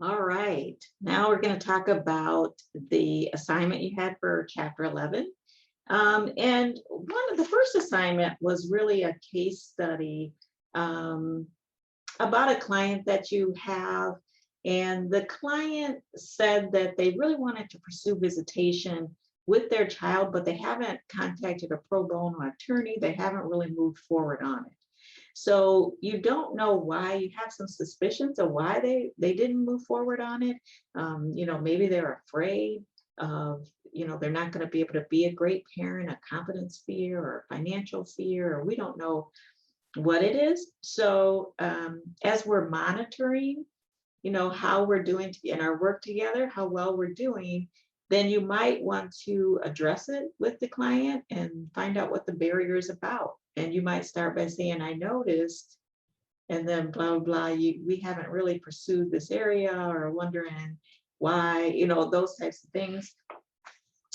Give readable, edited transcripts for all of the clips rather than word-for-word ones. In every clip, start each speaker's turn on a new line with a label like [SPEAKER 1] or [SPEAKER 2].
[SPEAKER 1] All right. Now we're going to talk about the assignment you had for Chapter 11. And one of the first assignment was really a case study um, about a client that you have. And the client said that they really wanted to pursue visitation with their child, but they haven't contacted a pro bono attorney. They haven't really moved forward on it. So you don't know why. You have some suspicions of why they didn't move forward on it. Maybe they're afraid of, they're not going to be able to be a great parent, a competence fear or financial fear, or we don't know what it is. So as we're monitoring, how we're doing in our work together, how well we're doing, then you might want to address it with the client and find out what the barrier is about. And you might start by saying, I noticed, and then blah, blah, we haven't really pursued this area or wondering why, those types of things.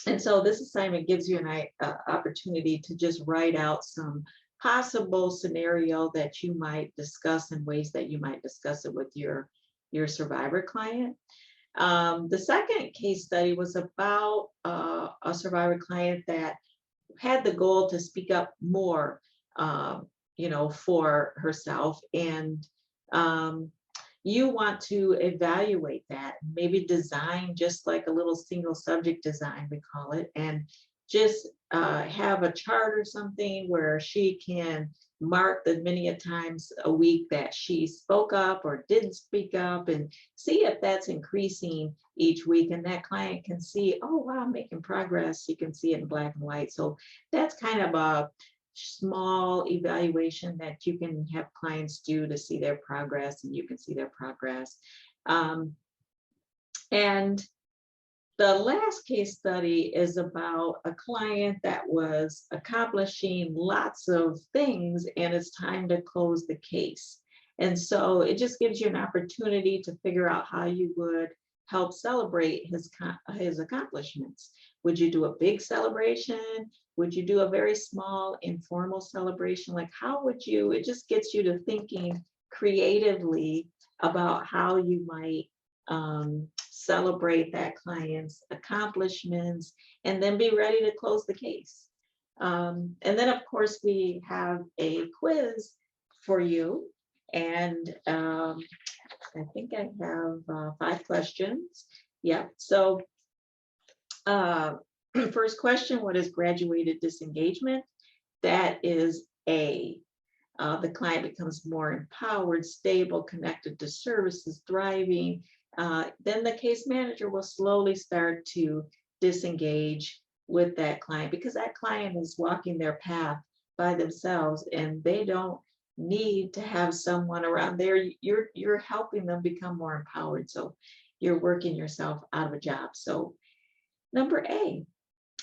[SPEAKER 1] And so this assignment gives you an opportunity to just write out some possible scenario that you might discuss and ways that you might discuss it with your survivor client. The second case study was about a survivor client that had the goal to speak up more, for herself. And you want to evaluate that, maybe design just like a little single subject design, we call it, and just have a chart or something where she can mark the many a times a week that she spoke up or didn't speak up and see if that's increasing each week. And that client can see, oh, wow, I'm making progress. You can see it in black and white. So that's kind of a small evaluation that you can have clients do to see their progress, and you can see their progress. And the last case study is about a client that was accomplishing lots of things, and it's time to close the case. And so it just gives you an opportunity to figure out how you would help celebrate his accomplishments. Would you do a big celebration? Would you do a very small informal celebration? Like, how would you, it just gets you to thinking creatively about how you might celebrate that client's accomplishments and then be ready to close the case. And then, of course, we have a quiz for you. And I think I have 5 questions. Yeah. So first question, what is graduated disengagement? That is A. The client becomes more empowered, stable, connected to services, thriving. Then the case manager will slowly start to disengage with that client because that client is walking their path by themselves and they don't need to have someone around there. You're helping them become more empowered. So you're working yourself out of a job. So number A,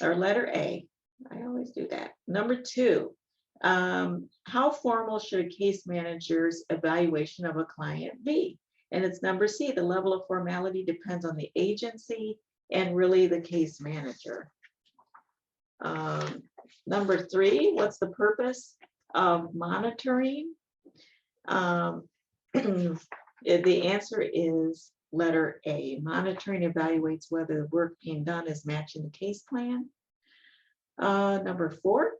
[SPEAKER 1] or letter A, I always do that. Number 2, how formal should a case manager's evaluation of a client be? And it's number C, the level of formality depends on the agency and really the case manager. Number 3, what's the purpose of monitoring? The answer is letter A. Monitoring evaluates whether the work being done is matching the case plan. Number 4,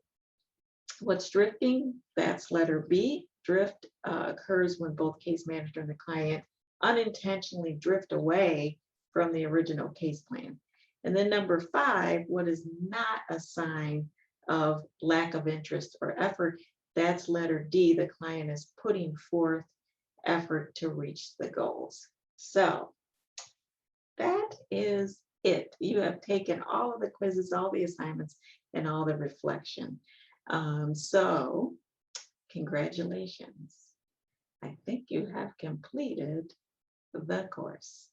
[SPEAKER 1] what's drifting? That's letter B. Drift occurs when both case manager and the client unintentionally drift away from the original case plan. And then number 5, what is not a sign of lack of interest or effort? That's letter D. The client is putting forth effort to reach the goals. So that is it. You have taken all of the quizzes, all the assignments, and all the reflection. So congratulations. I think you have completed the course.